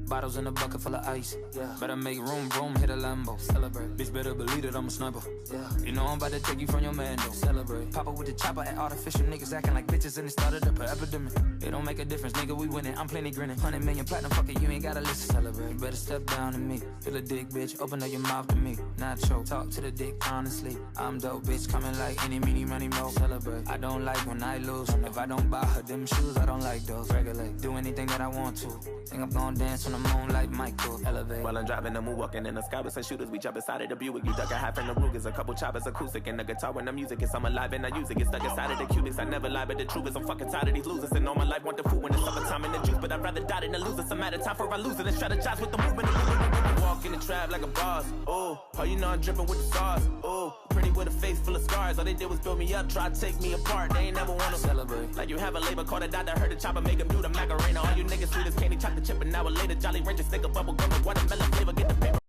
Bottles in a bucket full of ice. Yeah. Better make room, hit a Lambo. Celebrate. Bitch, better believe that I'm a sniper. Yeah. You know I'm about to take you from your man, though. Celebrate. Papa with the chopper at artificial niggas acting like bitches and it started up an epidemic. It don't make a difference, nigga, we winning. I'm plenty grinning. 100 million platinum, fuck it, you ain't gotta listen. Celebrate. You better step down to me. Feel a dick, bitch, open up your mouth to me. Nacho, talk to the dick, honestly. I'm dope, bitch, coming like any, meeny, money, mo. Celebrate. I don't like when I lose. If I don't buy her them shoes, I don't like those. Regulate. Do anything that I want to. Think I'm gonna dance on the moon like Michael. Elevate. While I'm driving the moon, walking in the sky with some shooters, we jump inside of the Buick. You duck a half in the Rugers, a couple choppers, acoustic, and the guitar when the music is. I'm alive and I use it. Get stuck inside of the cubics. I never lie, but the truth is I'm fucking tired of these losers. And all my life want the food when it's summertime in the juice, but I'd rather die than a loser. Some matter time for I lose it and strategize with the movement. Walk in the trap like a boss. Oh, you know I'm dripping with the sauce. Oh, pretty with a face full of scars. All they did was build me up, try to take me apart. They ain't never wanna celebrate. Like you have a labor called a doctor, heard the chopper make him do the Macarena. All you niggas sweet as candy, chocolate chip, and now a later Jolly Rancher stick a bubble gum with watermelon flavor. Get the paper.